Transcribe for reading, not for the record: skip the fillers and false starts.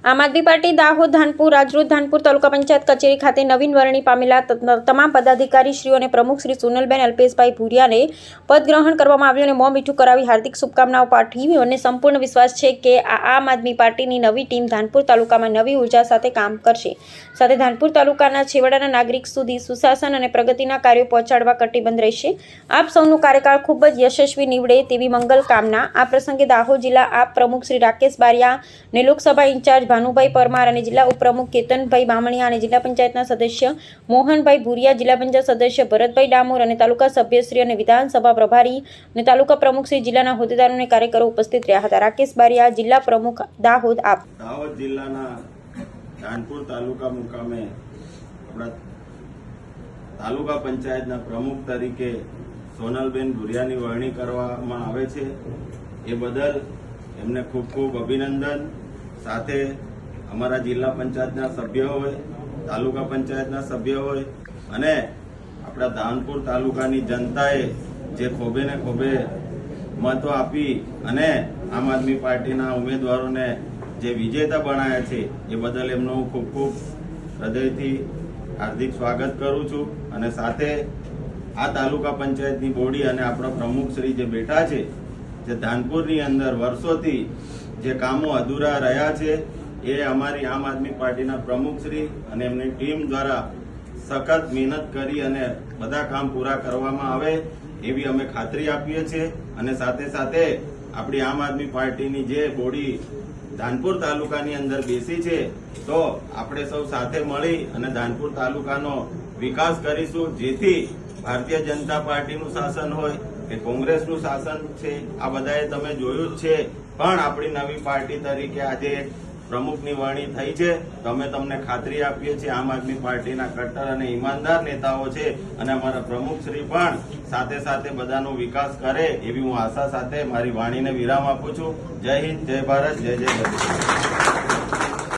આમ આદમી પાર્ટી દાહોદ ધાનપુર રાજરોડ ધાનપુર તાલુકા પંચાયત કચેરી ખાતે નવીન વરણી પામેલા તમામ પદાધિકારીશ્રીઓ અને પ્રમુખ શ્રી સોનલબેન અલ્પેશભાઈ ભુરિયાને પદગ્રહણ કરવામાં આવ્યું અને મોં મીઠું કરાવી હાર્દિક શુભકામનાઓ પાઠવી અને સંપૂર્ણ વિશ્વાસ છે કે આમ આદમી પાર્ટીની નવી ટીમ ધાનપુર તાલુકામાં નવી ઉર્જા સાથે કામ કરશે. સાથે ધાનપુર તાલુકાના છેવાડાના નાગરિક સુધી સુશાસન અને પ્રગતિના કાર્યો પહોંચાડવા કટિબદ્ધ રહેશે. આપ સૌનું કાર્યકાળ ખૂબ જ યશસ્વી નીવડે તેવી મંગલ કામના. આ પ્રસંગે દાહોદ જિલ્લા આપ પ્રમુખ શ્રી રાકેશ બારિયા અને લોકસભા ઇન્ચાર્જ ભાનુભાઈ પરમાર અને જિલ્લા ઉપપ્રમુખ કેતનભાઈ બામણિયા અને જિલ્લા પંચાયતના સદસ્ય મોહનભાઈ ભુરિયા, જિલ્લા પંચાયત સદસ્ય ભરતભાઈ ડામોર અને તાલુકા સભ્યશ્રી અને વિધાનસભા પ્રભારી અને તાલુકા પ્રમુખ શ્રી જિલ્લાના હોદ્દેદારો અને કાર્યકરો ઉપસ્થિત રહ્યા હતા. રાકેશ બારિયા, જિલ્લા પ્રમુખ, દાહોદ. દાહોદ જિલ્લાના ધાનપુર તાલુકા મુકામે આપણા તાલુકા પંચાયતના પ્રમુખ તરીકે સોનલબેન ભુરિયાની વરણી કરવામાં આવે છે. એ બદલ એમને ખૂબ ખૂબ અભિનંદન. સાથે અમારા જિલ્લા પંચાયતના સભ્ય હોય, તાલુકા પંચાયતના સભ્ય હોય અને આપણા ધાનપુર તાલુકાની જનતાએ જે ખોબે ને ખોબે મતો આપી અને આમ આદમી પાર્ટીના ઉમેદવારોને જે વિજેતા બનાવ્યા છે એ બદલ એમનું હું ખૂબ ખૂબ હૃદયથી હાર્દિક સ્વાગત કરું છું. અને સાથે આ તાલુકા પંચાયતની બોડી અને આપણા પ્રમુખશ્રી જે બેઠા છે, જે ધાનપુરની અંદર વર્ષોથી જે કામો અધૂરા રહ્યા છે એ અમારી આમ આદમી પાર્ટીના પ્રમુખશ્રી અને એમની ટીમ દ્વારા સખત મહેનત કરી અને બધા કામ પૂરા કરવામાં આવે એવી અમે ખાતરી આપીએ છીએ. અને સાથે સાથે આપણી આમ આદમી પાર્ટીની જે બોડી ધાનપુર તાલુકાની અંદર બેસી છે તો આપણે સૌ સાથે મળી અને ધાનપુર તાલુકાનો વિકાસ કરીશું, જેથી ભારતીય જનતા પાર્ટીનું શાસન હોય કે કોંગ્રેસનું શાસન છે, આ બધાએ તમે જોયું જ છે. પણ આપણી નવી પાર્ટી તરીકે આજે પ્રમુખની વરણી થઈ છે તો અમે તમને ખાતરી આપીએ છીએ આમ આદમી પાર્ટીના કટ્ટર અને ઈમાનદાર નેતાઓ છે અને અમારા પ્રમુખશ્રી પણ સાથે સાથે બધાનો વિકાસ કરે એવી હું આશા સાથે મારી વાણીને વિરામ આપું છું. જય હિન્દ, જય ભારત, જય જય ગઢવી.